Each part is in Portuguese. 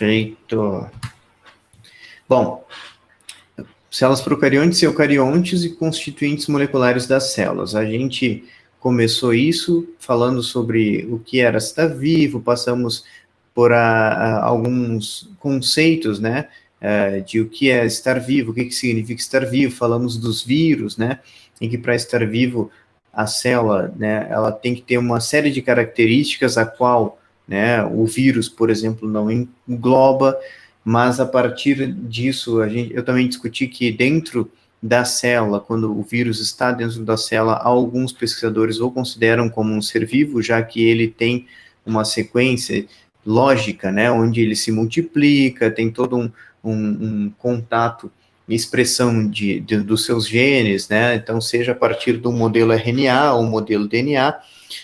Perfeito. Bom, células procariontes, eucariontes e constituintes moleculares das células. A gente começou isso falando sobre o que era estar vivo, passamos por alguns conceitos, né, de o que é estar vivo, o que significa estar vivo, falamos dos vírus, né, em que para estar vivo a célula, né, ela tem que ter uma série de características a qual, né, o vírus, por exemplo, não engloba, mas a partir disso, eu também discuti que dentro da célula, quando o vírus está dentro da célula, alguns pesquisadores o consideram como um ser vivo, já que ele tem uma sequência lógica, né, onde ele se multiplica, tem todo um contato, expressão dos seus genes, né, então seja a partir do modelo RNA ou modelo DNA.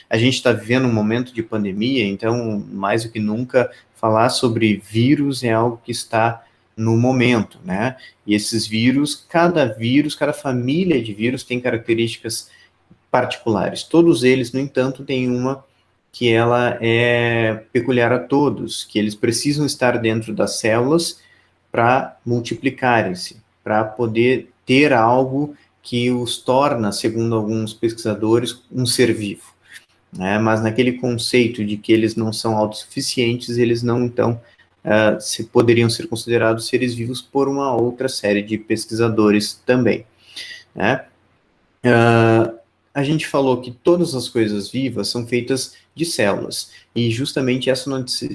A gente está vivendo um momento de pandemia, então, mais do que nunca, falar sobre vírus é algo que está no momento, né? E esses vírus, cada família de vírus tem características particulares. Todos eles, no entanto, têm uma que ela é peculiar a todos, que eles precisam estar dentro das células para multiplicarem-se, para poder ter algo que os torna, segundo alguns pesquisadores, um ser vivo. Né? Mas naquele conceito de que eles não são autossuficientes, eles não, então, poderiam ser considerados seres vivos por uma outra série de pesquisadores também. Né? A gente falou que todas as coisas vivas são feitas de células, e justamente essa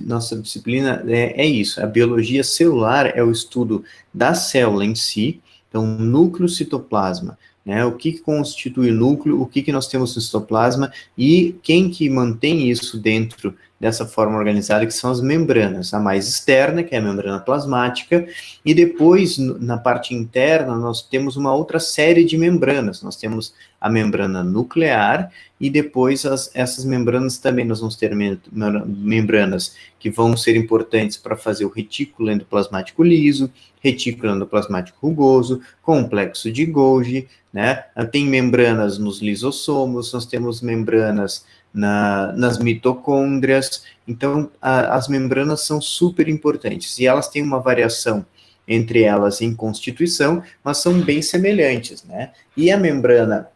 nossa disciplina é isso, a biologia celular é o estudo da célula em si, então núcleo, citoplasma, né, o que constitui o núcleo, o que nós temos no citoplasma, e quem que mantém isso dentro dessa forma organizada, que são as membranas, a mais externa, que é a membrana plasmática, e depois, na parte interna, nós temos uma outra série de membranas, nós temos a membrana nuclear, e depois essas membranas também, nós vamos ter membranas que vão ser importantes para fazer o retículo endoplasmático liso, retículo endoplasmático rugoso, complexo de Golgi, né? Tem membranas nos lisossomos, nós temos membranas nas mitocôndrias, então as membranas são super importantes, e elas têm uma variação entre elas em constituição, mas são bem semelhantes, né? E a membrana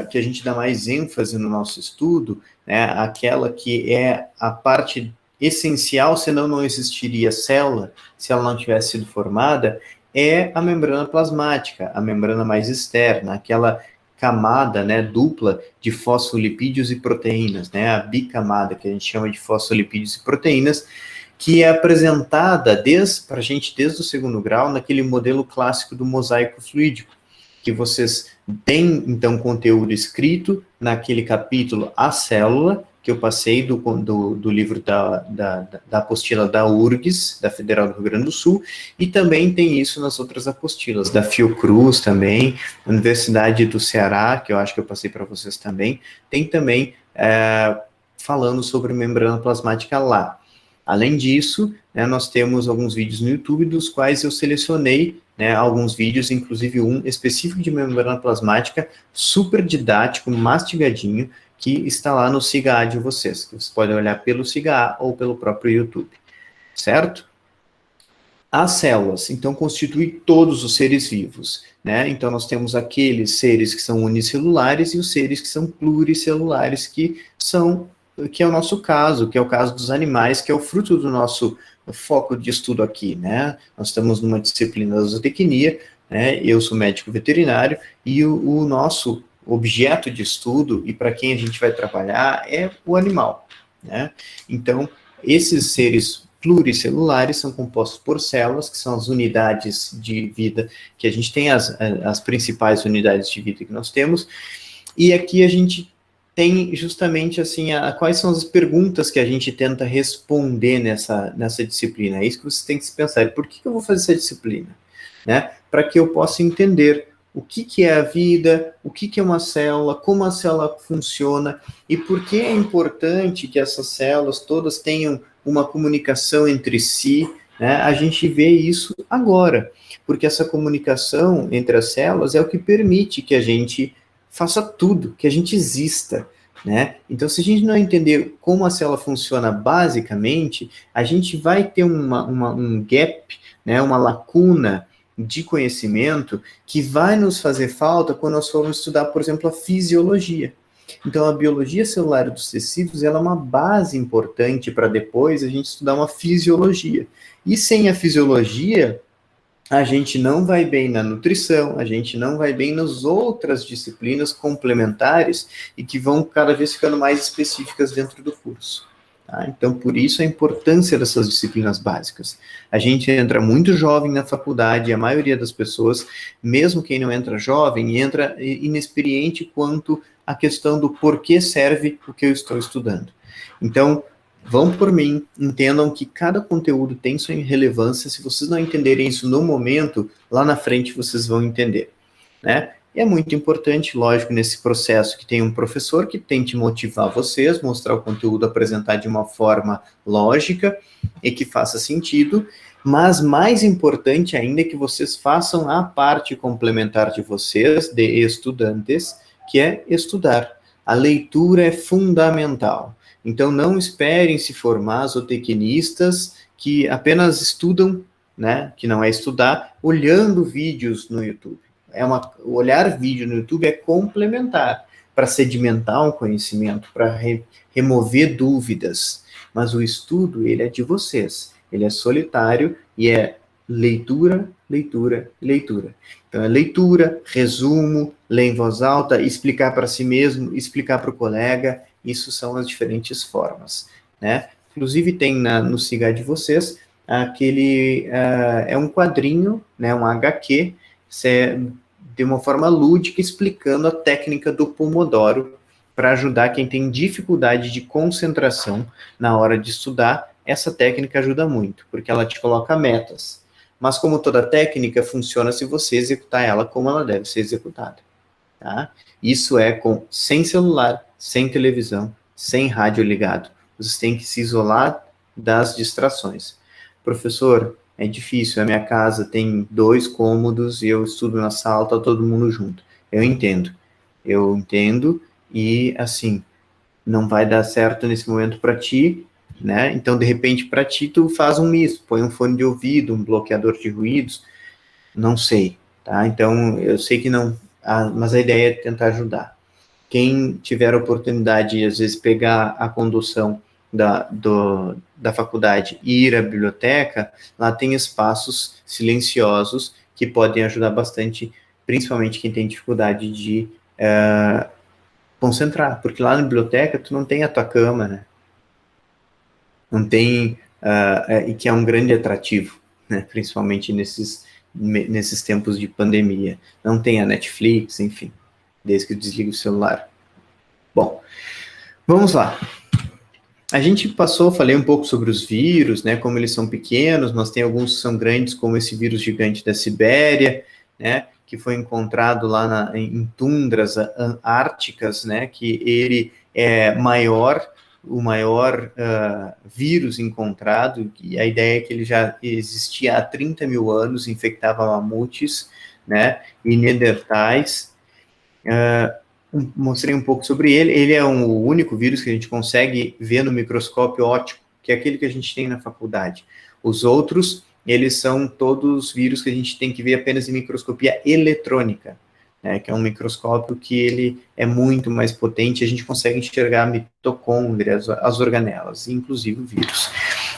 que a gente dá mais ênfase no nosso estudo, né, aquela que é a parte essencial, senão não existiria célula, se ela não tivesse sido formada, é a membrana plasmática, a membrana mais externa, aquela camada, né, dupla de fosfolipídios e proteínas, né, a bicamada, que a gente chama de fosfolipídios e proteínas, que é apresentada para a gente desde o segundo grau, naquele modelo clássico do mosaico fluídico, que vocês têm, então, conteúdo escrito naquele capítulo A Célula, que eu passei do livro da apostila da URGS, da Federal do Rio Grande do Sul, e também tem isso nas outras apostilas, da Fiocruz também, Universidade do Ceará, que eu acho que eu passei para vocês também, tem também falando sobre membrana plasmática lá. Além disso, né, nós temos alguns vídeos no YouTube, dos quais eu selecionei, né, alguns vídeos, inclusive um específico de membrana plasmática, super didático, mastigadinho, que está lá no SIGA-A de vocês, que vocês podem olhar pelo SIGA-A ou pelo próprio YouTube, certo? As células, então, constituem todos os seres vivos, né? Então, nós temos aqueles seres que são unicelulares e os seres que são pluricelulares, que é o nosso caso, que é o caso dos animais, que é o fruto do nosso foco de estudo aqui, né? Nós estamos numa disciplina da zootecnia, né? Eu sou médico veterinário, e o nosso objeto de estudo, e para quem a gente vai trabalhar, é o animal, né? Então, esses seres pluricelulares são compostos por células, que são as unidades de vida que a gente tem, as principais unidades de vida que nós temos, e aqui a gente tem justamente assim, quais são as perguntas que a gente tenta responder nessa disciplina. É isso que você tem que se pensar. Por que eu vou fazer essa disciplina? Né? Para que eu possa entender o que é a vida, o que é uma célula, como a célula funciona, e por que é importante que essas células todas tenham uma comunicação entre si, né? A gente vê isso agora, porque essa comunicação entre as células é o que permite que a gente faça tudo, que a gente exista, né? Então, se a gente não entender como a célula funciona basicamente, a gente vai ter um gap, né, uma lacuna de conhecimento que vai nos fazer falta quando nós formos estudar, por exemplo, a fisiologia. Então, a biologia celular dos tecidos, ela é uma base importante para depois a gente estudar uma fisiologia. E sem a fisiologia, a gente não vai bem na nutrição, a gente não vai bem nas outras disciplinas complementares e que vão cada vez ficando mais específicas dentro do curso. Tá? Então, por isso a importância dessas disciplinas básicas. A gente entra muito jovem na faculdade, e a maioria das pessoas, mesmo quem não entra jovem, entra inexperiente quanto à questão do porquê serve o que eu estou estudando. Então, vão por mim, entendam que cada conteúdo tem sua relevância. Se vocês não entenderem isso no momento, lá na frente vocês vão entender, né? E é muito importante, lógico, nesse processo que tem um professor que tente motivar vocês, mostrar o conteúdo, apresentar de uma forma lógica e que faça sentido, mas mais importante ainda é que vocês façam a parte complementar de vocês, de estudantes, que é estudar. A leitura é fundamental. Então, não esperem se formar zootecnistas que apenas estudam, né, que não é estudar, olhando vídeos no YouTube. Olhar vídeo no YouTube é complementar para sedimentar um conhecimento, para remover dúvidas. Mas o estudo, ele é de vocês. Ele é solitário e é leitura, leitura, leitura. Então, é leitura, resumo, ler em voz alta, explicar para si mesmo, explicar para o colega. Isso são as diferentes formas, né? Inclusive tem no Siga de vocês é um quadrinho, né, um HQ, de uma forma lúdica explicando a técnica do Pomodoro para ajudar quem tem dificuldade de concentração na hora de estudar. Essa técnica ajuda muito, porque ela te coloca metas. Mas como toda técnica, funciona se você executar ela como ela deve ser executada. Tá? Isso é sem celular, sem televisão, sem rádio ligado. Vocês têm que se isolar das distrações. Professor, é difícil, a minha casa tem 2 cômodos e eu estudo na sala, tá todo mundo junto. Eu entendo e, assim, não vai dar certo nesse momento para ti, né? Então, de repente, para ti, tu faz um misto, põe um fone de ouvido, um bloqueador de ruídos, não sei, tá? Então, eu sei que não, mas a ideia é tentar ajudar. Quem tiver a oportunidade de, às vezes, pegar a condução da faculdade e ir à biblioteca, lá tem espaços silenciosos que podem ajudar bastante, principalmente quem tem dificuldade de concentrar, porque lá na biblioteca tu não tem a tua cama, né? Não tem, e que é um grande atrativo, né? Principalmente nesses tempos de pandemia. Não tem a Netflix, enfim, desde que eu desligo o celular. Bom, vamos lá. A gente falei um pouco sobre os vírus, né, como eles são pequenos, mas tem alguns que são grandes, como esse vírus gigante da Sibéria, né, que foi encontrado lá em tundras árticas, né, que ele é o maior vírus encontrado, e a ideia é que ele já existia há 30 mil anos, infectava mamutes, né, e neandertais. Mostrei um pouco sobre ele. Ele é o único vírus que a gente consegue ver no microscópio óptico, que é aquele que a gente tem na faculdade. Os outros, eles são todos vírus que a gente tem que ver apenas em microscopia eletrônica, né, que é um microscópio que ele é muito mais potente, a gente consegue enxergar a mitocôndria, as organelas, inclusive o vírus.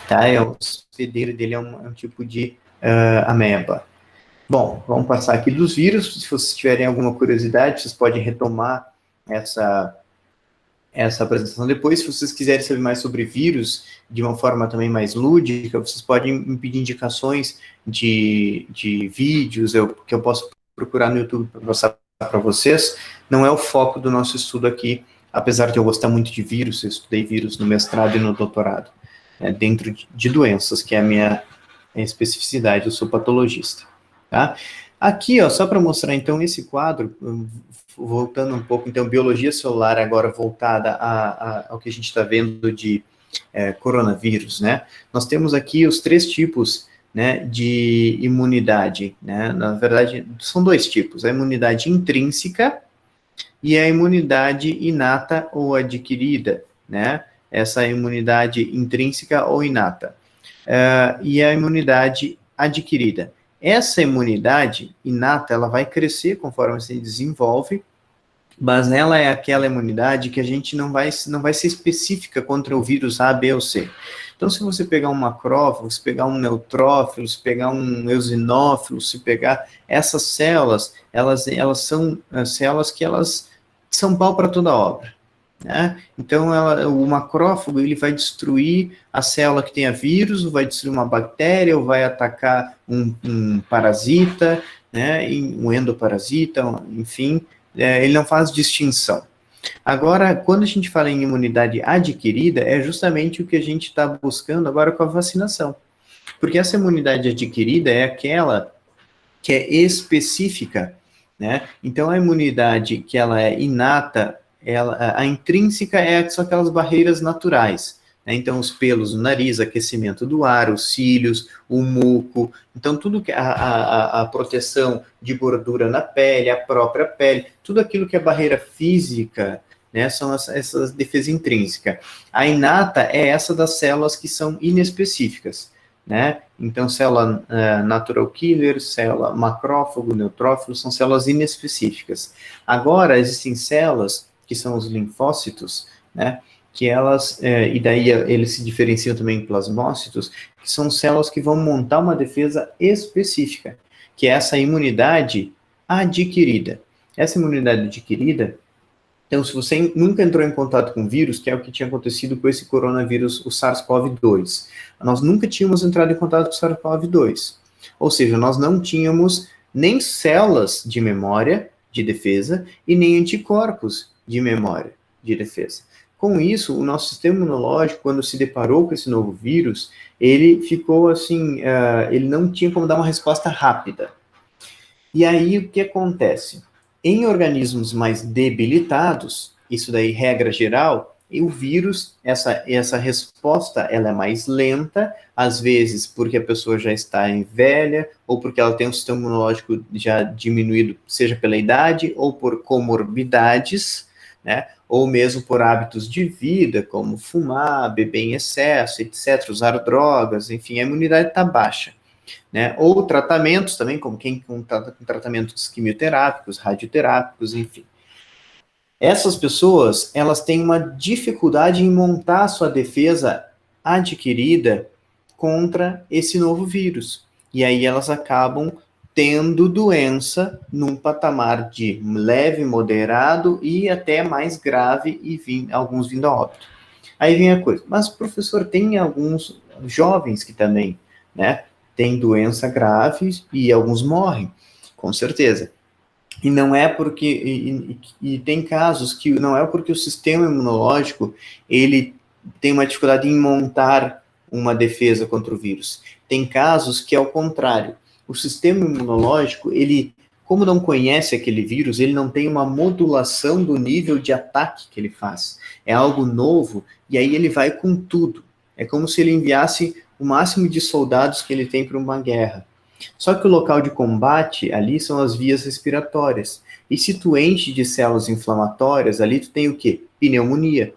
Tá? O hospedeiro dele é um tipo de ameba. Bom, vamos passar aqui dos vírus. Se vocês tiverem alguma curiosidade, vocês podem retomar essa apresentação depois. Se vocês quiserem saber mais sobre vírus, de uma forma também mais lúdica, vocês podem me pedir indicações de vídeos que eu posso procurar no YouTube para mostrar para vocês. Não é o foco do nosso estudo aqui, apesar de eu gostar muito de vírus, eu estudei vírus no mestrado e no doutorado, dentro de doenças, que é a minha especificidade, eu sou patologista. Tá? Aqui, ó, só para mostrar, então, esse quadro, voltando um pouco, então, biologia celular agora voltada ao que a gente está vendo de coronavírus, né? Nós temos aqui os 3 tipos, né, de imunidade, né? Na verdade, são 2 tipos, a imunidade intrínseca, e a imunidade inata ou adquirida, né? Essa imunidade intrínseca ou inata. E a imunidade adquirida. Essa imunidade inata, ela vai crescer conforme se desenvolve, mas ela é aquela imunidade que a gente não vai ser específica contra o vírus A, B ou C. Então, se você pegar um macrófago, se pegar um neutrófilo, se pegar um eosinófilo, se pegar essas células, elas são células que elas são pau para toda obra. Né? Então, o macrófago ele vai destruir a célula que tenha vírus, ou vai destruir uma bactéria, ou vai atacar um parasita, né? Um endoparasita, enfim, ele não faz distinção. Agora, quando a gente fala em imunidade adquirida, é justamente o que a gente está buscando agora com a vacinação. Porque essa imunidade adquirida é aquela que é específica, né? Então, a imunidade que ela é inata, a intrínseca são aquelas barreiras naturais, né? Então, os pelos no nariz, aquecimento do ar, os cílios, o muco, então tudo que a proteção de gordura na pele, a própria pele, tudo aquilo que é barreira física, né, são essas defesa intrínseca. A inata é essa das células que são inespecíficas, né? Então, célula natural killer, célula macrófago, neutrófilo, são células inespecíficas. Agora, existem células, que são os linfócitos, né? Que elas, e daí eles se diferenciam também em plasmócitos, que são células que vão montar uma defesa específica, que é essa imunidade adquirida. Essa imunidade adquirida, então, se você nunca entrou em contato com vírus, que é o que tinha acontecido com esse coronavírus, o SARS-CoV-2, nós nunca tínhamos entrado em contato com o SARS-CoV-2. Ou seja, nós não tínhamos nem células de memória de defesa e nem anticorpos de memória de defesa. Com isso, o nosso sistema imunológico, quando se deparou com esse novo vírus, ele ficou assim, ele não tinha como dar uma resposta rápida. E aí, o que acontece? Em organismos mais debilitados, isso daí, regra geral, o vírus, essa resposta, ela é mais lenta, às vezes porque a pessoa já está velha, ou porque ela tem um sistema imunológico já diminuído, seja pela idade, ou por comorbidades, né? Ou mesmo por hábitos de vida, como fumar, beber em excesso, etc., usar drogas, enfim, a imunidade está baixa. Né? Ou tratamentos também, como quem com tratamentos quimioterápicos, radioterápicos, enfim. Essas pessoas, elas têm uma dificuldade em montar a sua defesa adquirida contra esse novo vírus. E aí elas acabam tendo doença num patamar de leve, moderado e até mais grave, e alguns vindo a óbito. Aí vem a coisa, mas professor, tem alguns jovens que também, né, tem doença grave e alguns morrem, com certeza. E não é porque, e tem casos que não é porque o sistema imunológico, ele tem uma dificuldade em montar uma defesa contra o vírus. Tem casos que é o contrário. O sistema imunológico, ele, como não conhece aquele vírus, ele não tem uma modulação do nível de ataque que ele faz. É algo novo, e aí ele vai com tudo. É como se ele enviasse o máximo de soldados que ele tem para uma guerra. Só que o local de combate ali são as vias respiratórias. E se tu enche de células inflamatórias, ali tu tem o quê? Pneumonia.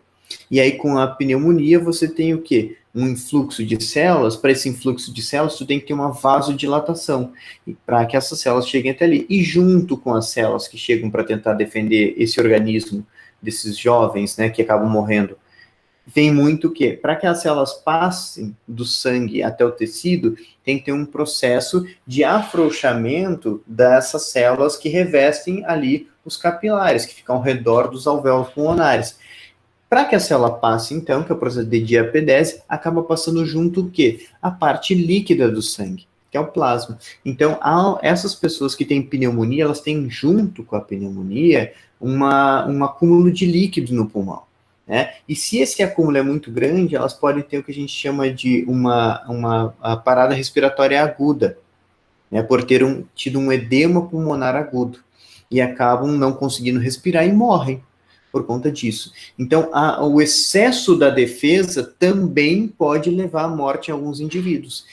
E aí com a pneumonia você tem o quê? Um influxo de células. Para esse influxo de células tu tem que ter uma vasodilatação para que essas células cheguem até ali. E junto com as células que chegam para tentar defender esse organismo desses jovens, né, que acabam morrendo, vem muito o quê? Para que as células passem do sangue até o tecido, tem que ter um processo de afrouxamento dessas células que revestem ali os capilares, que ficam ao redor dos alvéolos pulmonares. Para que a célula passe, então, que é o processo de diapedese, acaba passando junto o quê? A parte líquida do sangue, que é o plasma. Então, essas pessoas que têm pneumonia, elas têm junto com a pneumonia um acúmulo de líquido no pulmão. Né? E se esse acúmulo é muito grande, elas podem ter o que a gente chama de uma parada respiratória aguda, né? Por ter tido um edema pulmonar agudo, e acabam não conseguindo respirar e morrem por conta disso. Então, o excesso da defesa também pode levar à morte em alguns indivíduos.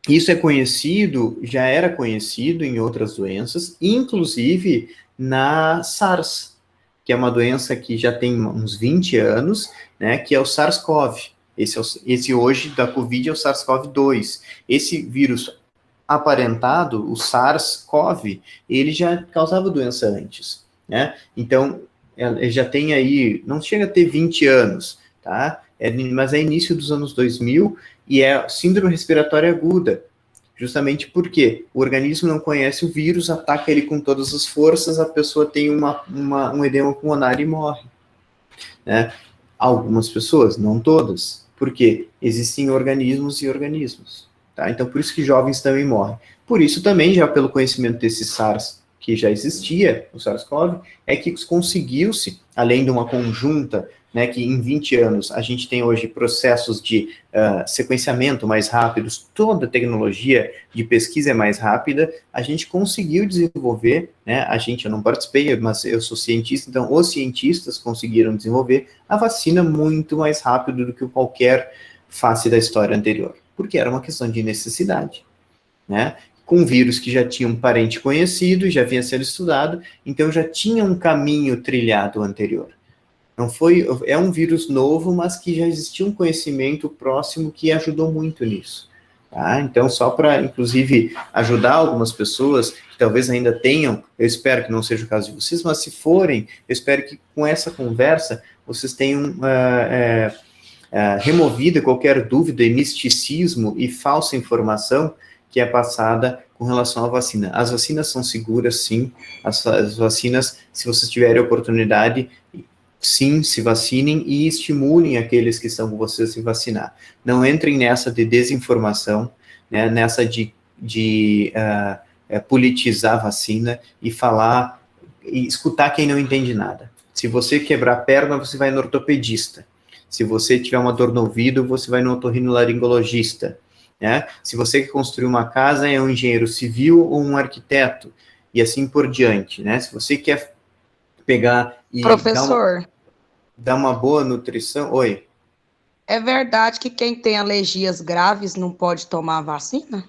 Isso é conhecido, já era conhecido em outras doenças, inclusive na SARS, que é uma doença que já tem uns 20 anos, né, que é o SARS-CoV. Esse hoje da Covid é o SARS-CoV-2. Esse vírus aparentado, o SARS-CoV, ele já causava doença antes, né? Então, ele já tem aí, não chega a ter 20 anos, tá? Mas é início dos anos 2000 e é síndrome respiratória aguda, justamente porque o organismo não conhece o vírus, ataca ele com todas as forças, a pessoa tem um edema pulmonar e morre, né? Algumas pessoas, não todas, porque existem organismos e organismos, tá? Então, por isso que jovens também morrem. Por isso também, já pelo conhecimento desse SARS, que já existia, o SARS-CoV, é que conseguiu-se, além de uma conjunta, né, que em 20 anos a gente tem hoje processos de sequenciamento mais rápidos, toda a tecnologia de pesquisa é mais rápida, a gente conseguiu desenvolver, né, eu não participei, mas eu sou cientista, então os cientistas conseguiram desenvolver a vacina muito mais rápido do que qualquer face da história anterior, porque era uma questão de necessidade, né? Com um vírus que já tinha um parente conhecido, já vinha sendo estudado, então já tinha um caminho trilhado anterior. Não foi, é um vírus novo, mas que já existia um conhecimento próximo que ajudou muito nisso. Tá? Então, só para, inclusive, ajudar algumas pessoas que talvez ainda tenham, eu espero que não seja o caso de vocês, mas se forem, eu espero que com essa conversa vocês tenham removido qualquer dúvida e misticismo e falsa informação que é passada com relação à vacina. As vacinas são seguras, sim. As vacinas, se vocês tiverem oportunidade, sim, se vacinem e estimulem aqueles que estão com vocês a se vacinar. Não entrem nessa de desinformação, né, nessa de politizar a vacina e falar, e escutar quem não entende nada. Se você quebrar a perna, você vai no ortopedista. Se você tiver uma dor no ouvido, você vai no otorrinolaringologista. Né? Se você quer construir uma casa, é um engenheiro civil ou um arquiteto, e assim por diante. Né? Se você quer pegar e Professor, dar uma boa nutrição... Oi? é verdade que quem tem alergias graves não pode tomar vacina?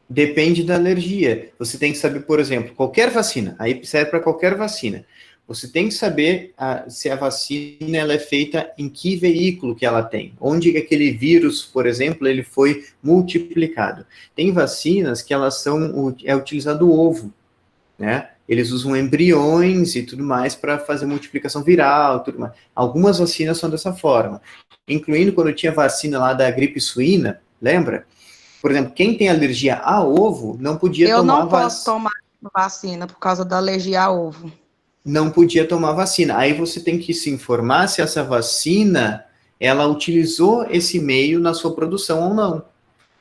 Depende da alergia. Você tem que saber, por exemplo, qualquer vacina, aí serve para qualquer vacina. Você tem que saber se a vacina ela é feita em que veículo que ela tem, onde aquele vírus, por exemplo, ele foi multiplicado. Tem vacinas que elas é utilizado o ovo, né? Eles usam embriões e tudo mais para fazer multiplicação viral, tudo mais. Algumas vacinas são dessa forma, incluindo quando tinha vacina lá da gripe suína, lembra? Por exemplo, quem tem alergia a ovo não podia Eu tomar não posso tomar vacina por causa da alergia a ovo. não podia tomar vacina. Aí você tem que se informar se essa vacina ela utilizou esse meio na sua produção ou não.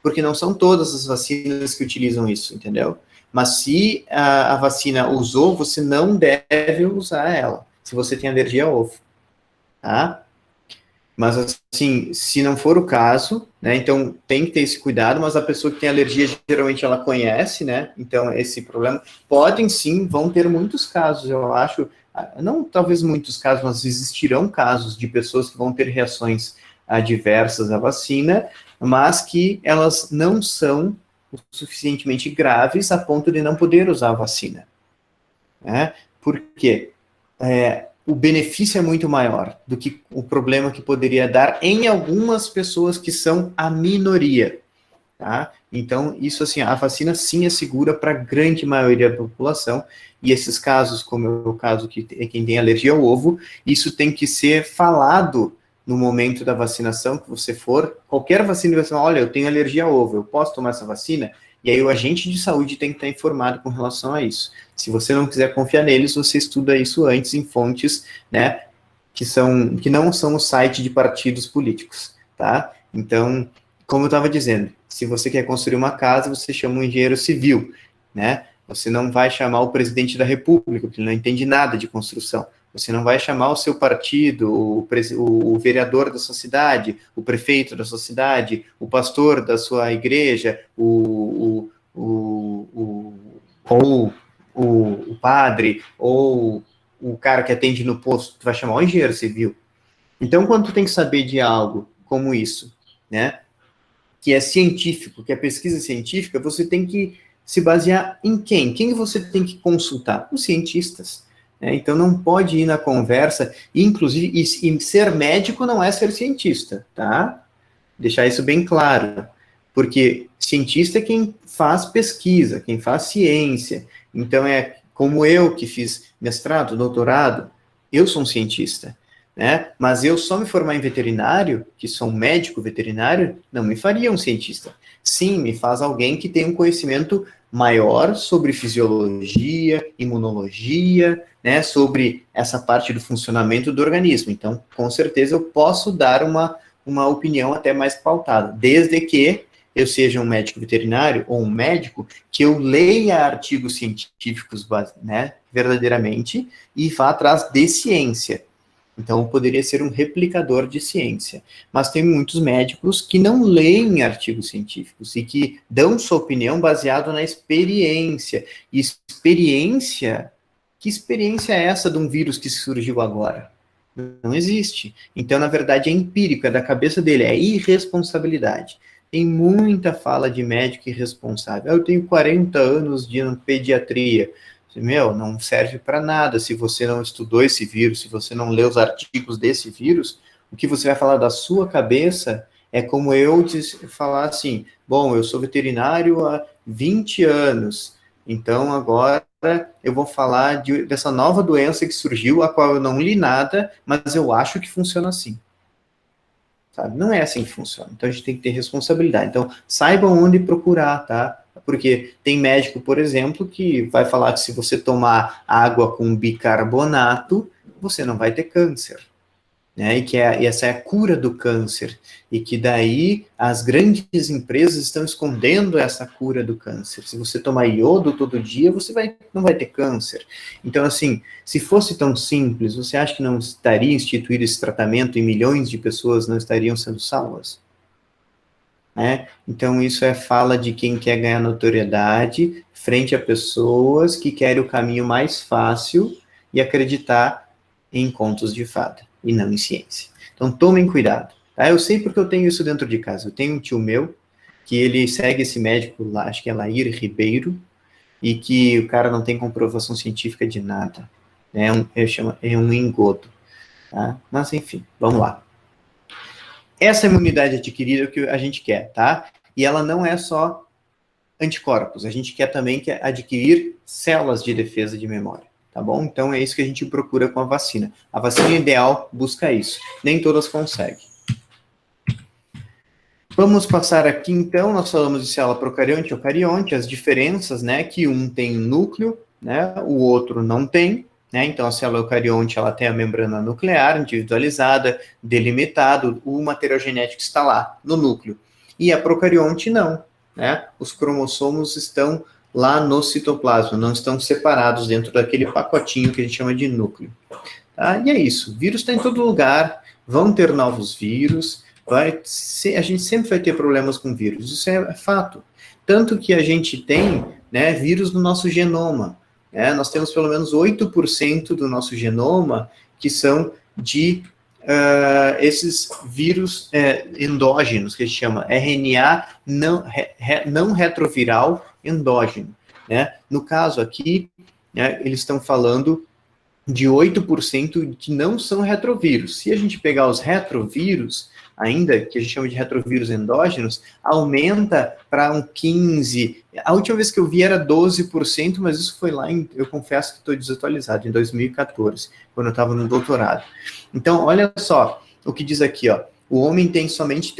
Porque não são todas as vacinas que utilizam isso, entendeu? Mas se a vacina usou, você não deve usar ela, se você tem alergia a ovo, tá? Mas, assim, se não for o caso, né, então tem que ter esse cuidado, mas a pessoa que tem alergia, geralmente ela conhece, né, então esse problema, podem sim, vão ter muitos casos, eu acho, não talvez muitos casos, mas existirão casos de pessoas que vão ter reações adversas à vacina, mas que elas não são o suficientemente graves a ponto de não poder usar a vacina, né, por quê? O benefício é muito maior do que o problema que poderia dar em algumas pessoas que são a minoria, tá? Então, isso assim, a vacina sim é segura para a grande maioria da população, e esses casos, como é o caso que quem tem alergia ao ovo, isso tem que ser falado no momento da vacinação que você for, qualquer vacina vai falar, olha, eu tenho alergia ao ovo, eu posso tomar essa vacina? E aí o agente de saúde tem que estar informado com relação a isso. Se você não quiser confiar neles, você estuda isso antes em fontes, né, que não são o site de partidos políticos, tá? Então, como eu estava dizendo, se você quer construir uma casa, você chama um engenheiro civil, né? Você não vai chamar o presidente da república, porque ele não entende nada de construção. Você não vai chamar o seu partido, o vereador da sua cidade, o prefeito da sua cidade, o pastor da sua igreja, ou o padre, ou o cara que atende no posto, tu vai chamar o engenheiro civil. Então, quando tu tem que saber de algo como isso, né, que é científico, que é pesquisa científica, você tem que se basear em quem? Quem você tem que consultar? Os cientistas. né? Então não pode ir na conversa, inclusive, e ser médico não é ser cientista, tá? Deixar isso bem claro, porque cientista é quem faz pesquisa, quem faz ciência. Então é como eu que fiz mestrado, doutorado, eu sou um cientista, né? Mas eu só me formar em veterinário, que sou um médico veterinário, não me faria um cientista. Sim, me faz alguém que tem um conhecimento maior sobre fisiologia, imunologia, né, sobre essa parte do funcionamento do organismo. Então, com certeza eu posso dar uma opinião até mais pautada, desde que eu seja um médico veterinário ou um médico que eu leia artigos científicos, né, verdadeiramente, e vá atrás de ciência. Então, eu poderia ser um replicador de ciência. Mas tem muitos médicos que não leem artigos científicos e que dão sua opinião baseado na experiência. E experiência, que experiência é essa de um vírus que surgiu agora? Não existe. Então, na verdade, é empírico, é da cabeça dele, é irresponsabilidade. Tem muita fala de médico irresponsável. Eu tenho 40 anos de pediatria. Meu, não serve para nada se você não estudou esse vírus, se você não leu os artigos desse vírus, o que você vai falar da sua cabeça é como eu falar assim, bom, eu sou veterinário há 20 anos, então agora eu vou falar dessa nova doença que surgiu, a qual eu não li nada, mas eu acho que funciona assim. Sabe? Não é assim que funciona. Então a gente tem que ter responsabilidade. Então, saiba onde procurar, tá? Porque tem médico, por exemplo, que vai falar que se você tomar água com bicarbonato, você não vai ter câncer. Né? E essa é a cura do câncer. E que daí as grandes empresas estão escondendo essa cura do câncer. Se você tomar iodo todo dia, você não vai ter câncer. Então, assim, se fosse tão simples, você acha que não estaria instituído esse tratamento e milhões de pessoas não estariam sendo salvas? Né? Então, isso é fala de quem quer ganhar notoriedade frente a pessoas que querem o caminho mais fácil e acreditar em contos de fada e não em ciência. Então, tomem cuidado. Tá? Eu sei porque eu tenho isso dentro de casa. Eu tenho um tio meu que ele segue esse médico lá, acho que é Lair Ribeiro, e que o cara não tem comprovação científica de nada. É um engodo. Tá? Mas, enfim, vamos lá. Essa imunidade adquirida é o que a gente quer, tá? E ela não é só anticorpos, a gente quer também adquirir células de defesa de memória, tá bom? Então é isso que a gente procura com a vacina. A vacina ideal busca isso, nem todas conseguem. Vamos passar aqui então, nós falamos de célula procarionte e eucarionte, as diferenças, né, que um tem núcleo, né, o outro não tem. Né? Então, a célula eucarionte ela tem a membrana nuclear individualizada, delimitado, o material genético está lá, no núcleo. E a procarionte não. Né? Os cromossomos estão lá no citoplasma, não estão separados dentro daquele pacotinho que a gente chama de núcleo. Tá? E é isso, vírus está em todo lugar, vão ter novos vírus, a gente sempre vai ter problemas com vírus, isso é fato. Tanto que a gente tem, né, vírus no nosso genoma. Nós temos pelo menos 8% do nosso genoma que são de esses vírus endógenos, que a gente chama RNA não retroviral endógeno. Né? No caso aqui, né, eles estão falando de 8% que não são retrovírus. Se a gente pegar os retrovírus, ainda, que a gente chama de retrovírus endógenos, aumenta para um 15%. A última vez que eu vi era 12%, mas isso foi lá eu confesso que estou desatualizado, em 2014, quando eu estava no doutorado. Então, olha só o que diz aqui, ó. O homem tem somente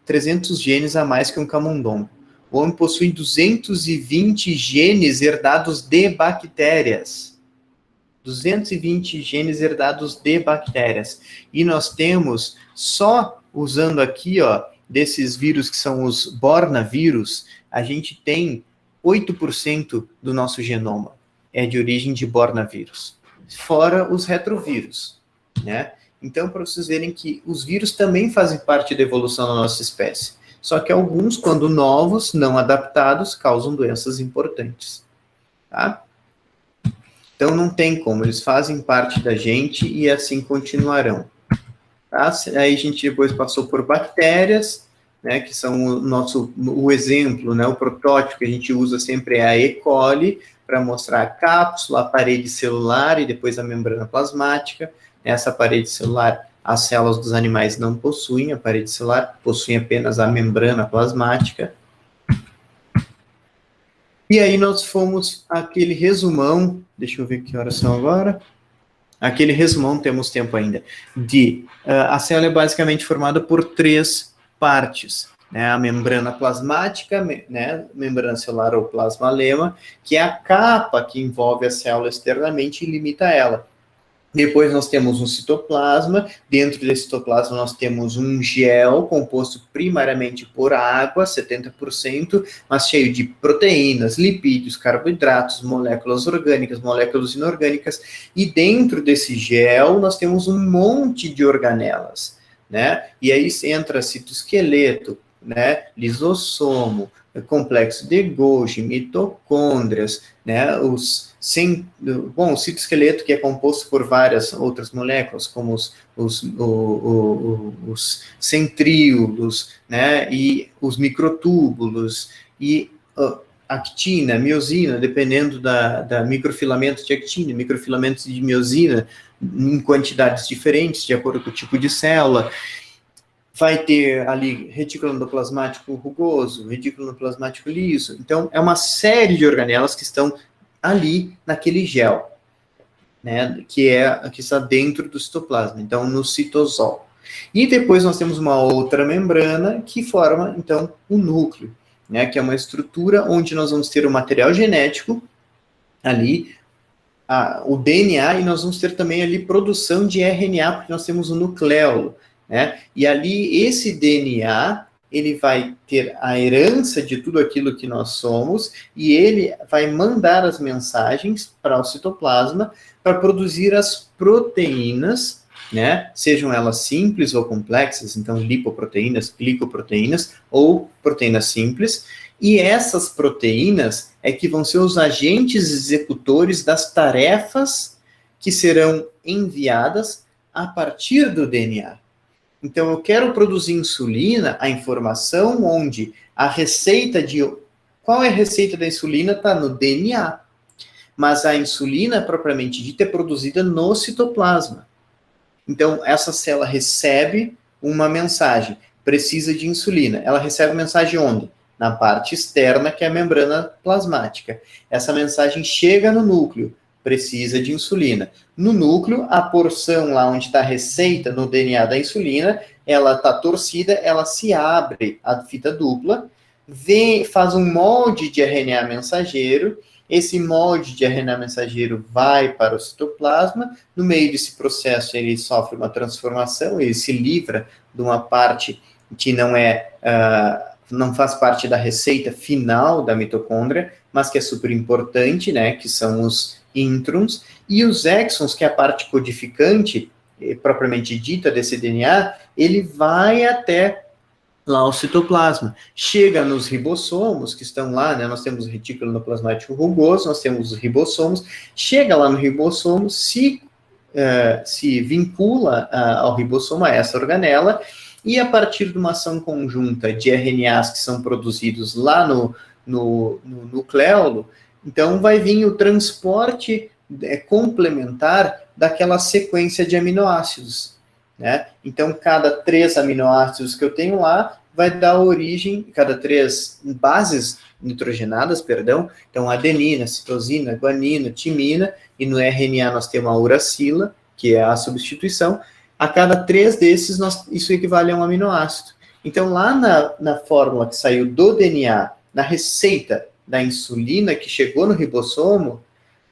300 genes a mais que um camundongo. O homem possui 220 genes herdados de bactérias. 220 genes herdados de bactérias. E nós temos, só usando aqui, ó, desses vírus que são os bornavírus, a gente tem 8% do nosso genoma é de origem de bornavírus. Fora os retrovírus, né? Então, para vocês verem que os vírus também fazem parte da evolução da nossa espécie. Só que alguns, quando novos, não adaptados, causam doenças importantes. Tá? Então, não tem como, eles fazem parte da gente e assim continuarão. Tá? Aí a gente depois passou por bactérias, né, que são o exemplo, né, o protótipo que a gente usa sempre é a E. coli, para mostrar a cápsula, a parede celular e depois a membrana plasmática. Essa parede celular, as células dos animais não possuem a parede celular, possuem apenas a membrana plasmática. E aí nós fomos aquele resumão, deixa eu ver que horas são agora. Aquele resumão, temos tempo ainda, a célula é basicamente formada por 3 partes, né? A membrana plasmática, né? Membrana celular ou plasmalema, que é a capa que envolve a célula externamente e limita ela. Depois nós temos um citoplasma, dentro desse citoplasma nós temos um gel composto primariamente por água, 70%, mas cheio de proteínas, lipídios, carboidratos, moléculas orgânicas, moléculas inorgânicas, e dentro desse gel nós temos um monte de organelas, né? E aí entra citoesqueleto, né? Lisossomo, complexo de Golgi, mitocôndrias, né? O citoesqueleto, que é composto por várias outras moléculas, como os centríolos, né? E os microtúbulos, e actina, miosina, dependendo da microfilamentos de actina, microfilamentos de miosina, em quantidades diferentes, de acordo com o tipo de célula. Vai ter ali retículo endoplasmático rugoso, retículo endoplasmático liso. Então, é uma série de organelas que estão ali naquele gel, né, que está dentro do citoplasma, então no citosol. E depois nós temos uma outra membrana que forma, então, o núcleo, né, que é uma estrutura onde nós vamos ter o material genético ali, o DNA, e nós vamos ter também ali produção de RNA, porque nós temos o nucleolo, né? E ali esse DNA, ele vai ter a herança de tudo aquilo que nós somos, e ele vai mandar as mensagens para o citoplasma para produzir as proteínas, né? Sejam elas simples ou complexas, então lipoproteínas, glicoproteínas ou proteínas simples. E essas proteínas é que vão ser os agentes executores das tarefas que serão enviadas a partir do DNA. Então, eu quero produzir insulina, a informação onde a receita qual é a receita da insulina está no DNA. Mas a insulina, propriamente dita, é produzida no citoplasma. Então, essa célula recebe uma mensagem, precisa de insulina. Ela recebe a mensagem onde? Na parte externa, que é a membrana plasmática. Essa mensagem chega no núcleo, precisa de insulina. No núcleo, a porção lá onde está a receita no DNA da insulina, ela está torcida, ela se abre a fita dupla, faz um molde de RNA mensageiro, esse molde de RNA mensageiro vai para o citoplasma, no meio desse processo ele sofre uma transformação, ele se livra de uma parte que não faz parte da receita final da mitocôndria, mas que é super importante, né, que são os introns, e os exons, que é a parte codificante, propriamente dita, desse DNA, ele vai até lá ao citoplasma. Chega nos ribossomos, que estão lá, né, nós temos o retículo endoplasmático rugoso, nós temos os ribossomos, chega lá no ribossomo, se vincula ao ribossomo, a essa organela, e a partir de uma ação conjunta de RNAs que são produzidos lá no nucleolo, então vai vir o transporte complementar daquela sequência de aminoácidos, né? Então, cada 3 aminoácidos que eu tenho lá vai dar origem, cada 3 bases nitrogenadas, perdão, então adenina, citosina, guanina, timina, e no RNA nós temos a uracila, que é a substituição. A cada 3 desses, isso equivale a um aminoácido. Então, lá na fórmula que saiu do DNA, na receita da insulina que chegou no ribossomo,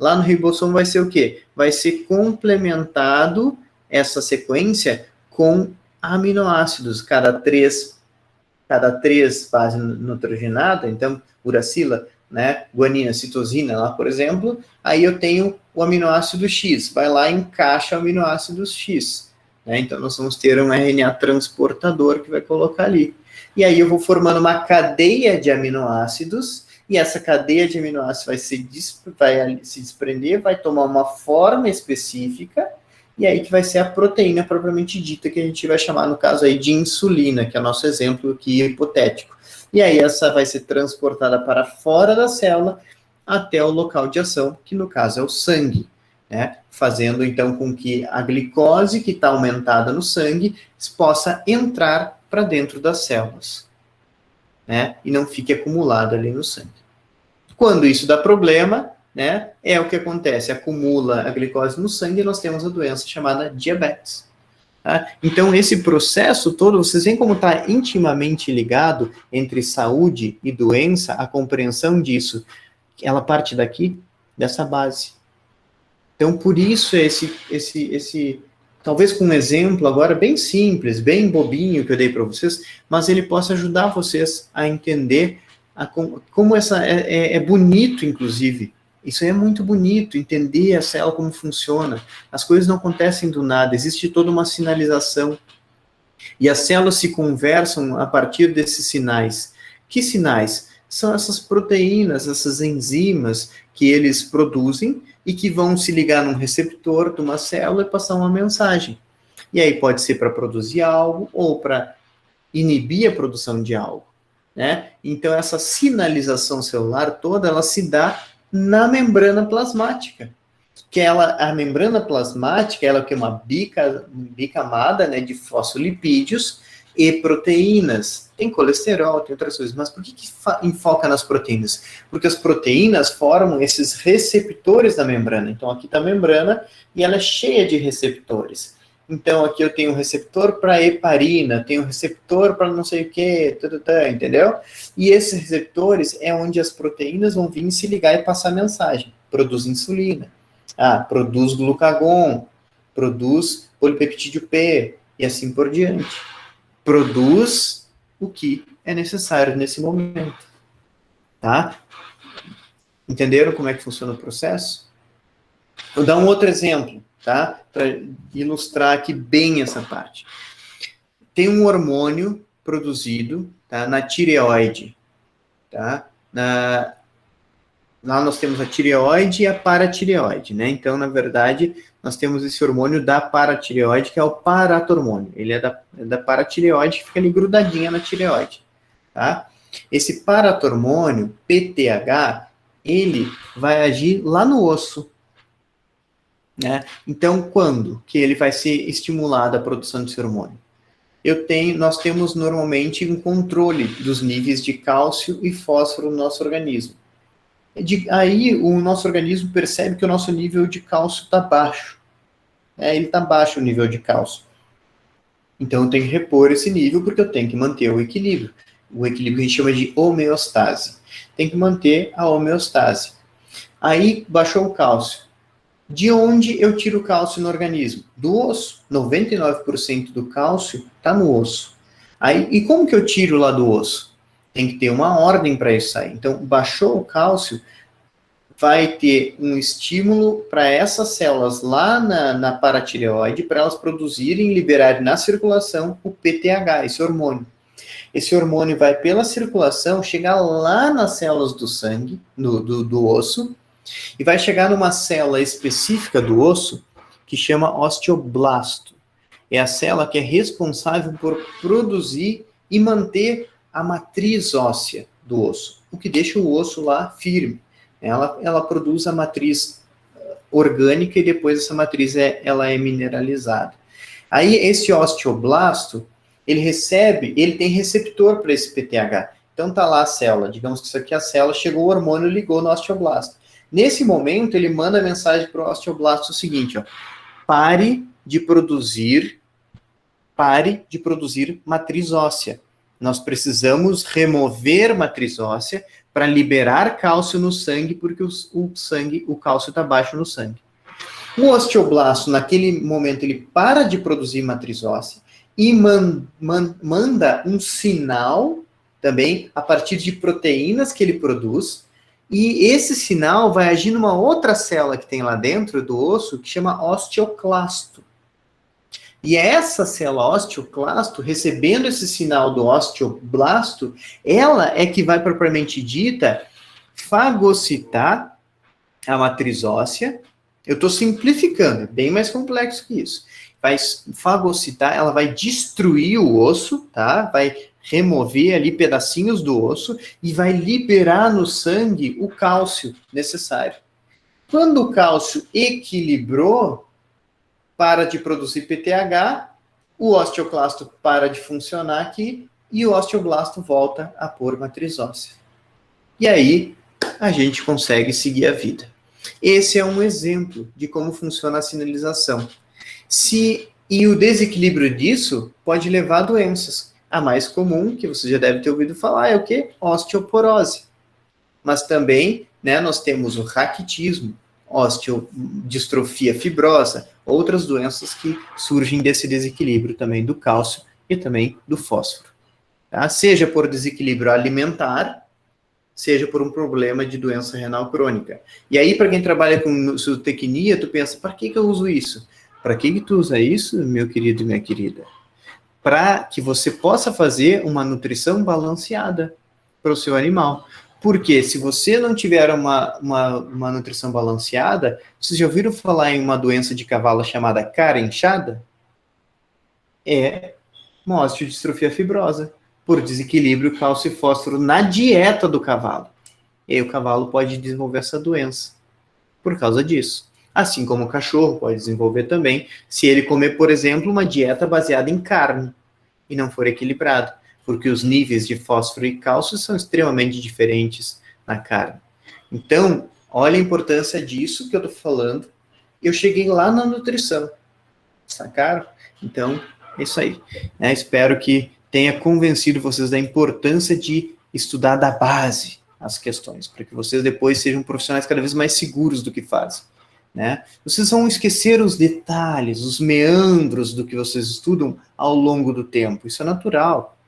lá no ribossomo vai ser o quê? Vai ser complementado essa sequência com aminoácidos, cada 3 base nitrogenada, então, uracila, né, guanina, citosina, lá, por exemplo, aí eu tenho o aminoácido X, vai lá e encaixa o aminoácido X, né, então nós vamos ter um RNA transportador que vai colocar ali. E aí eu vou formando uma cadeia de aminoácidos, e essa cadeia de aminoácidos vai se desprender, vai tomar uma forma específica, e aí que vai ser a proteína propriamente dita, que a gente vai chamar, no caso aí, de insulina, que é o nosso exemplo aqui hipotético. E aí essa vai ser transportada para fora da célula até o local de ação, que no caso é o sangue, né? Fazendo então com que a glicose que está aumentada no sangue possa entrar para dentro das células, né? E não fique acumulada ali no sangue. Quando isso dá problema, né, é o que acontece, acumula a glicose no sangue e nós temos a doença chamada diabetes. Tá? Então, esse processo todo, vocês veem como está intimamente ligado entre saúde e doença, a compreensão disso, ela parte daqui, dessa base. Então, por isso, talvez com um exemplo agora bem simples, bem bobinho que eu dei para vocês, mas ele possa ajudar vocês a entender como essa é bonito, inclusive. Isso é muito bonito, entender a célula como funciona. As coisas não acontecem do nada, existe toda uma sinalização. E as células se conversam a partir desses sinais. Que sinais? São essas proteínas, essas enzimas que eles produzem e que vão se ligar num receptor de uma célula e passar uma mensagem. E aí pode ser para produzir algo ou para inibir a produção de algo, né? Então essa sinalização celular toda, ela se dá na membrana plasmática, que a membrana plasmática, ela é uma bicamada, né, de fosfolipídios e proteínas. Tem colesterol, tem outras coisas, mas por que enfoca nas proteínas? Porque as proteínas formam esses receptores da membrana. Então aqui está a membrana e ela é cheia de receptores. Então aqui eu tenho um receptor para heparina, tenho um receptor para não sei o que, entendeu? E esses receptores é onde as proteínas vão vir se ligar e passar mensagem. Produz insulina, produz glucagon, produz polipeptídeo P, e assim por diante. Produz o que é necessário nesse momento. Tá? Entenderam como é que funciona o processo? Vou dar um outro exemplo, tá? Para ilustrar aqui bem essa parte. Tem um hormônio produzido, tá, na tireoide, tá? Lá nós temos a tireoide e a paratireoide, né? Então, na verdade, nós temos esse hormônio da paratireoide, que é o paratormônio. Ele é da paratireoide, que fica ali grudadinha na tireoide, tá? Esse paratormônio, PTH, ele vai agir lá no osso, né? Então, quando que ele vai ser estimulado a produção desse hormônio? Nós temos normalmente um controle dos níveis de cálcio e fósforo no nosso organismo. Aí o nosso organismo percebe que o nosso nível de cálcio está baixo. Ele está baixo o nível de cálcio. Então eu tenho que repor esse nível porque eu tenho que manter o equilíbrio. O equilíbrio que a gente chama de homeostase. Tem que manter a homeostase. Aí baixou o cálcio. De onde eu tiro o cálcio no organismo? Do osso. 99% do cálcio está no osso. E como que eu tiro lá do osso? Tem que ter uma ordem para isso sair. Então, baixou o cálcio, vai ter um estímulo para essas células lá na paratireoide, para elas produzirem e liberarem na circulação o PTH, esse hormônio. Esse hormônio vai pela circulação, chegar lá nas células do sangue, do osso, e vai chegar numa célula específica do osso, que chama osteoblasto. É a célula que é responsável por produzir e manter a matriz óssea do osso, o que deixa o osso lá firme. Ela produz a matriz orgânica e depois essa matriz ela é mineralizada. Aí esse osteoblasto, ele tem receptor para esse PTH. Então tá lá a célula, digamos que isso aqui é a célula, chegou o hormônio, ligou no osteoblasto. Nesse momento ele manda a mensagem para o osteoblasto o seguinte, pare de produzir matriz óssea. Nós precisamos remover matriz óssea para liberar cálcio no sangue, porque o cálcio está baixo no sangue. O osteoblasto, naquele momento, ele para de produzir matriz óssea e manda um sinal também a partir de proteínas que ele produz, e esse sinal vai agir numa outra célula que tem lá dentro do osso, que chama osteoclasto. E essa célula osteoclasto, recebendo esse sinal do osteoblasto, ela é que vai, propriamente dita, fagocitar a matriz óssea, Eu estou simplificando, é bem mais complexo que isso. Vai fagocitar, ela vai destruir o osso, tá? Vai remover ali pedacinhos do osso e vai liberar no sangue o cálcio necessário. Quando o cálcio equilibrou, para de produzir PTH, o osteoclasto para de funcionar aqui e o osteoblasto volta a pôr matriz óssea. E aí a gente consegue seguir a vida. Esse é um exemplo de como funciona a sinalização. E o desequilíbrio disso pode levar a doenças. A mais comum, que você já deve ter ouvido falar, é o quê? Osteoporose. Mas também, né, nós temos o raquitismo, osteodistrofia fibrosa, outras doenças que surgem desse desequilíbrio também do cálcio e também do fósforo. Tá? Seja por desequilíbrio alimentar, seja por um problema de doença renal crônica. E aí, para quem trabalha com zootecnia, tu pensa, para que eu uso isso? Para que tu usa isso, meu querido e minha querida? Para que você possa fazer uma nutrição balanceada para o seu animal. Porque se você não tiver uma nutrição balanceada, vocês já ouviram falar em uma doença de cavalo chamada cara inchada? É uma osteodistrofia fibrosa, por desequilíbrio cálcio e fósforo na dieta do cavalo. E aí o cavalo pode desenvolver essa doença por causa disso. Assim como o cachorro pode desenvolver também, se ele comer, por exemplo, uma dieta baseada em carne e não for equilibrado, porque os níveis de fósforo e cálcio são extremamente diferentes na carne. Então, olha a importância disso que eu estou falando. Eu cheguei lá na nutrição, sacaram? Então, é isso aí. Espero que tenha convencido vocês da importância de estudar da base as questões, para que vocês depois sejam profissionais cada vez mais seguros do que fazem. Né? Vocês vão esquecer os detalhes, os meandros do que vocês estudam ao longo do tempo. Isso é natural.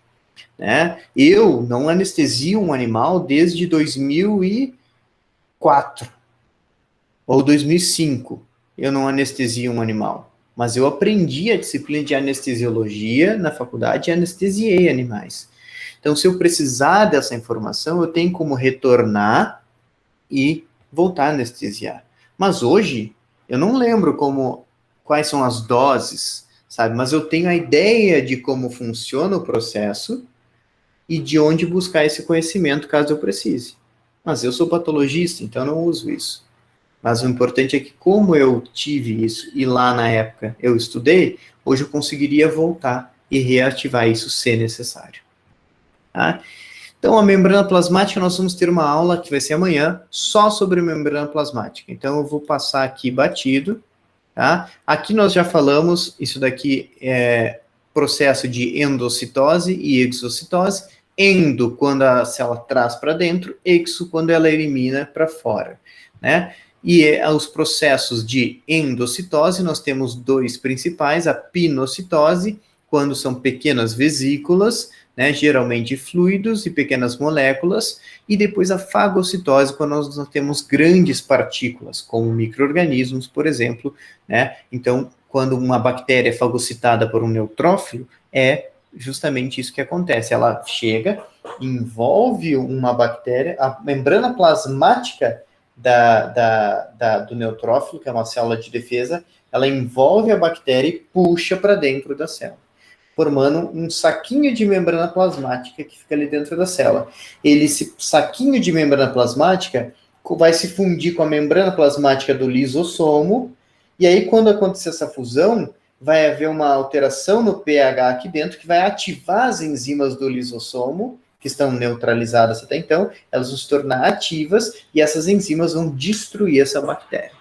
Né? Eu não anestesio um animal desde 2004 ou 2005. Eu não anestesio um animal. Mas eu aprendi a disciplina de anestesiologia na faculdade e anestesiei animais. Então, se eu precisar dessa informação, eu tenho como retornar e voltar a anestesiar. Mas hoje, eu não lembro quais são as doses, sabe? Mas eu tenho a ideia de como funciona o processo e de onde buscar esse conhecimento caso eu precise. Mas eu sou patologista, então eu não uso isso. Mas o importante é que como eu tive isso e lá na época eu estudei, hoje eu conseguiria voltar e reativar isso se necessário. Tá? Então, a membrana plasmática, nós vamos ter uma aula que vai ser amanhã, só sobre membrana plasmática. Então, eu vou passar aqui batido, tá? Aqui nós já falamos, isso daqui é processo de endocitose e exocitose. Endo, quando a célula traz para dentro, exo, quando ela elimina para fora, né? E os processos de endocitose, nós temos dois principais, a pinocitose, quando são pequenas vesículas, né, geralmente fluidos e pequenas moléculas, e depois a fagocitose, quando nós temos grandes partículas, como micro-organismos, por exemplo, né? Então, quando uma bactéria é fagocitada por um neutrófilo, é justamente isso que acontece. Ela chega, envolve uma bactéria, a membrana plasmática do neutrófilo, que é uma célula de defesa, ela envolve a bactéria e puxa para dentro da célula, formando um saquinho de membrana plasmática que fica ali dentro da célula. Esse saquinho de membrana plasmática vai se fundir com a membrana plasmática do lisossomo, e aí quando acontecer essa fusão, vai haver uma alteração no pH aqui dentro, que vai ativar as enzimas do lisossomo, que estão neutralizadas até então, elas vão se tornar ativas, e essas enzimas vão destruir essa bactéria.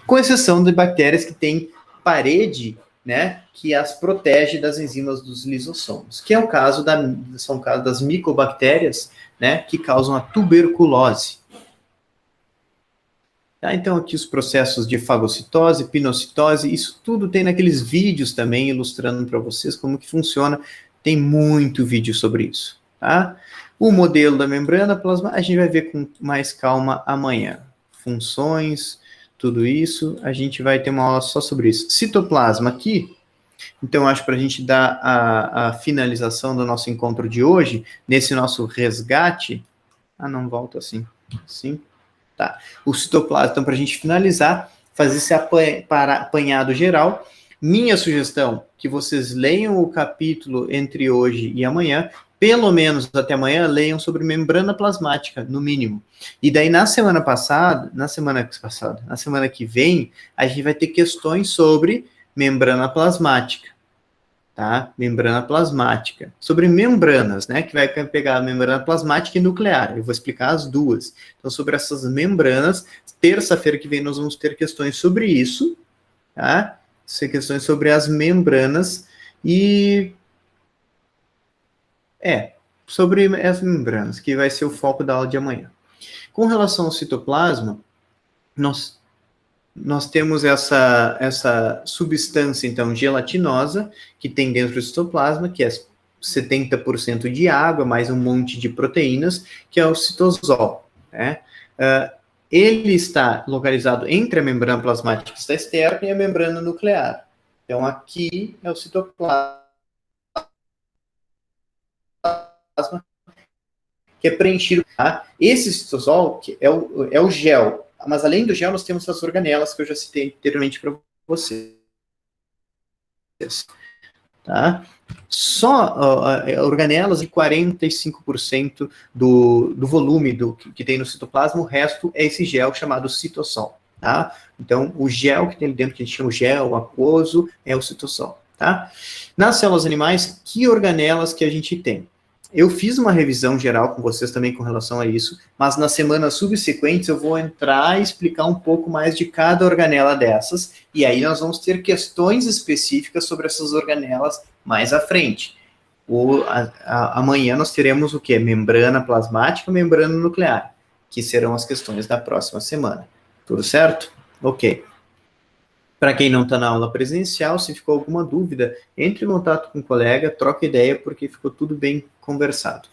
Com exceção de bactérias que têm parede, né, que as protege das enzimas dos lisossomos, que é o caso das micobactérias, né, que causam a tuberculose. Tá, então aqui os processos de fagocitose, pinocitose, isso tudo tem naqueles vídeos também, ilustrando para vocês como que funciona, tem muito vídeo sobre isso, tá? O modelo da membrana plasmática, a gente vai ver com mais calma amanhã. Funções, tudo isso, a gente vai ter uma aula só sobre isso. Citoplasma aqui, então acho para a gente dar a finalização do nosso encontro de hoje, nesse nosso resgate, não volta assim, tá. O citoplasma, então para a gente finalizar, fazer esse apanhado geral. Minha sugestão, que vocês leiam o capítulo entre hoje e amanhã, pelo menos até amanhã, leiam sobre membrana plasmática, no mínimo. E daí, na semana que vem, a gente vai ter questões sobre membrana plasmática, tá? Membrana plasmática. Sobre membranas, né? Que vai pegar a membrana plasmática e nuclear. Eu vou explicar as duas. Então, sobre essas membranas, terça-feira que vem nós vamos ter questões sobre isso, tá? Questões sobre as membranas e... sobre as membranas, que vai ser o foco da aula de amanhã. Com relação ao citoplasma, nós temos essa substância, então, gelatinosa, que tem dentro do citoplasma, que é 70% de água, mais um monte de proteínas, que é o citosol, né? Ele está localizado entre a membrana plasmática externa e a membrana nuclear. Então, aqui é o citoplasma, que é preenchido. Tá? Esse citosol que é o gel, mas além do gel nós temos as organelas que eu já citei anteriormente para vocês. Tá? Só organelas de 45% do volume que tem no citoplasma, o resto é esse gel chamado citossol. Tá? Então, o gel que tem ali dentro, que a gente chama de gel aquoso, é o citossol. Tá? Nas células animais, que organelas que a gente tem? Eu fiz uma revisão geral com vocês também com relação a isso, mas nas semanas subsequentes eu vou entrar e explicar um pouco mais de cada organela dessas, e aí nós vamos ter questões específicas sobre essas organelas mais à frente. Amanhã nós teremos o quê? Membrana plasmática, membrana nuclear, que serão as questões da próxima semana. Tudo certo? Ok. Para quem não está na aula presencial, se ficou alguma dúvida, entre em contato com o colega, troca ideia, porque ficou tudo bem conversado.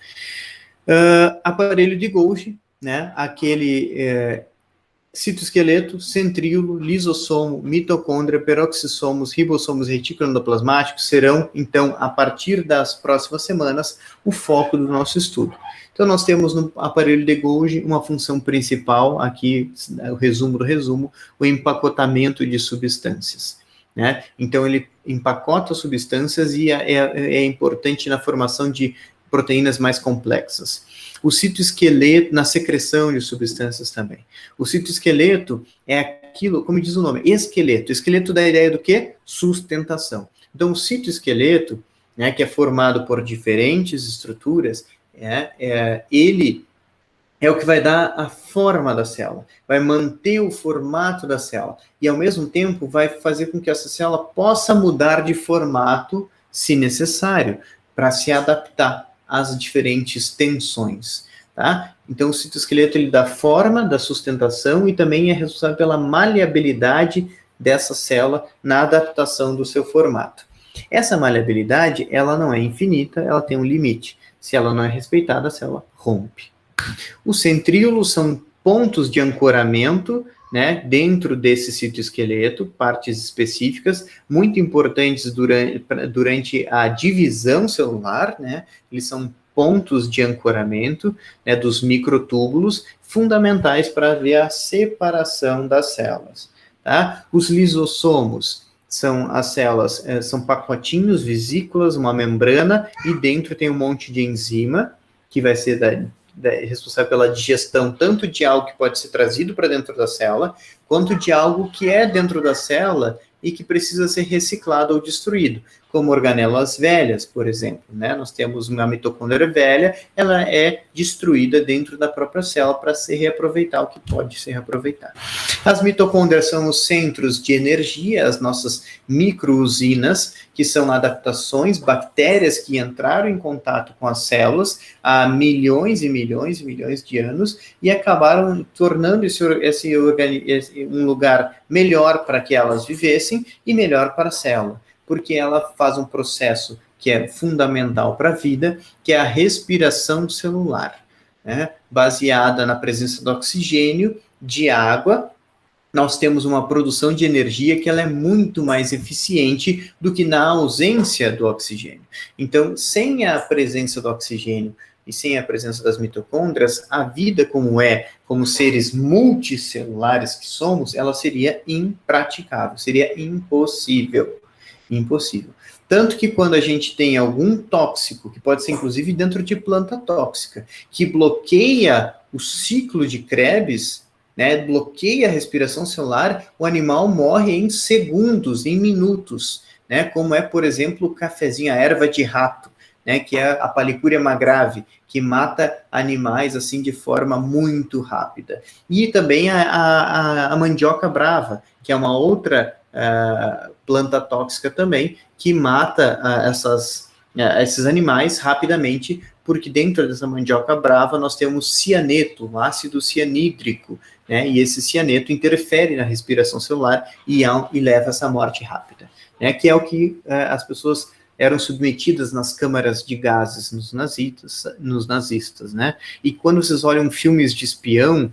Aparelho de Golgi, né? Aquele citoesqueleto, centríolo, lisossomo, mitocôndria, peroxissomos, ribossomos e retículo endoplasmático serão, então, a partir das próximas semanas, o foco do nosso estudo. Então, nós temos no aparelho de Golgi uma função principal, aqui, o resumo do resumo, o empacotamento de substâncias. Né? Então, ele empacota substâncias e é importante na formação de proteínas mais complexas. O citoesqueleto, na secreção de substâncias também. O citoesqueleto é aquilo, como diz o nome, esqueleto. Esqueleto dá a ideia do quê? Sustentação. Então, o citoesqueleto, né, que é formado por diferentes estruturas, ele é o que vai dar a forma da célula, vai manter o formato da célula e, ao mesmo tempo, vai fazer com que essa célula possa mudar de formato, se necessário, para se adaptar às diferentes tensões, tá? Então, o citoesqueleto, ele dá forma, dá sustentação e também é responsável pela maleabilidade dessa célula na adaptação do seu formato. Essa maleabilidade, ela não é infinita, ela tem um limite. Se ela não é respeitada, a célula rompe. Os centríolos são pontos de ancoramento, né, dentro desse citoesqueleto, partes específicas, muito importantes durante a divisão celular, né, eles são pontos de ancoramento, né, dos microtúbulos, fundamentais para haver a separação das células. Tá? Os lisossomos são as células, são pacotinhos, vesículas, uma membrana, e dentro tem um monte de enzima, que vai ser responsável pela digestão tanto de algo que pode ser trazido para dentro da célula, quanto de algo que é dentro da célula e que precisa ser reciclado ou destruído, como organelas velhas, por exemplo, né? Nós temos uma mitocôndria velha, ela é destruída dentro da própria célula para se reaproveitar o que pode ser reaproveitado. As mitocôndrias são os centros de energia, as nossas micro-usinas, que são adaptações, bactérias que entraram em contato com as células há milhões e milhões e milhões de anos e acabaram tornando um lugar melhor para que elas vivessem e melhor para a célula, porque ela faz um processo que é fundamental para a vida, que é a respiração celular, né? Baseada na presença do oxigênio, de água. Nós temos uma produção de energia que ela é muito mais eficiente do que na ausência do oxigênio. Então, sem a presença do oxigênio e sem a presença das mitocôndrias, a vida como seres multicelulares que somos, ela seria impraticável, seria impossível. Impossível. Tanto que quando a gente tem algum tóxico, que pode ser inclusive dentro de planta tóxica, que bloqueia o ciclo de Krebs, né, bloqueia a respiração celular, o animal morre em segundos, em minutos, né, como é, por exemplo, o cafezinho, a erva de rato, né, que é a Palicúria magrave, que mata animais assim de forma muito rápida. E também a mandioca brava, que é uma outra planta tóxica também, que mata esses animais rapidamente, porque dentro dessa mandioca brava nós temos cianeto, um ácido cianídrico, né, e esse cianeto interfere na respiração celular e leva a essa morte rápida, né, que é o que as pessoas eram submetidas nas câmaras de gases nos nazistas, né? E quando vocês olham filmes de espião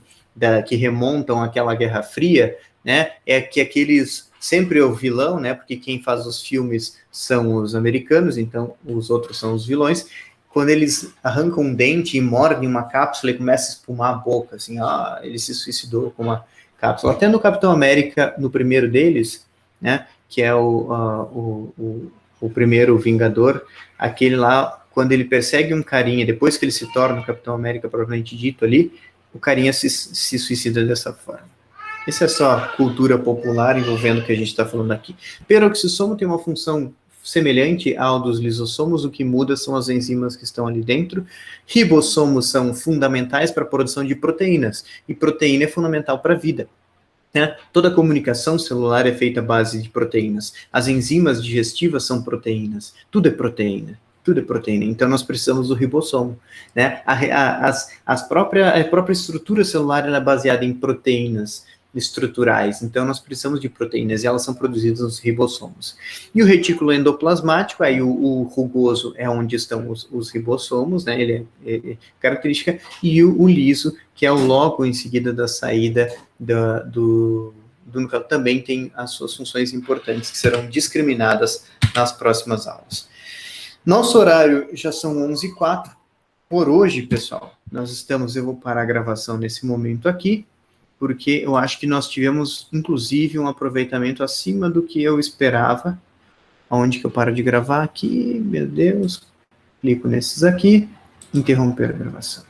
que remontam àquela Guerra Fria, né? É que aqueles sempre é o vilão, né? Porque quem faz os filmes são os americanos, então os outros são os vilões. Quando eles arrancam um dente e mordem uma cápsula e começa a espumar a boca, assim, ele se suicidou com uma cápsula. Até no Capitão América, no primeiro deles, né? Que é o primeiro Vingador, aquele lá, quando ele persegue um carinha, depois que ele se torna o Capitão América, propriamente dito ali, o carinha se suicida dessa forma. Essa é só cultura popular envolvendo o que a gente está falando aqui. Peroxissomo tem uma função semelhante ao dos lisossomos, o que muda são as enzimas que estão ali dentro. Ribossomos são fundamentais para a produção de proteínas, e proteína é fundamental para a vida. Né? Toda a comunicação celular é feita à base de proteínas. As enzimas digestivas são proteínas. Tudo é proteína. Tudo é proteína. Então, nós precisamos do ribossomo. Né? A própria estrutura celular ela é baseada em proteínas estruturais. Então, nós precisamos de proteínas e elas são produzidas nos ribossomos. E o retículo endoplasmático, aí o rugoso é onde estão os ribossomos, né? Ele é característica, e o liso, que é o logo em seguida da saída do núcleo, também tem as suas funções importantes, que serão discriminadas nas próximas aulas. Nosso horário já são 11h04. Por hoje, pessoal, eu vou parar a gravação nesse momento aqui, porque eu acho que nós tivemos, inclusive, um aproveitamento acima do que eu esperava. Onde que eu paro de gravar aqui? Meu Deus. Clico nesses aqui. Interromper a gravação.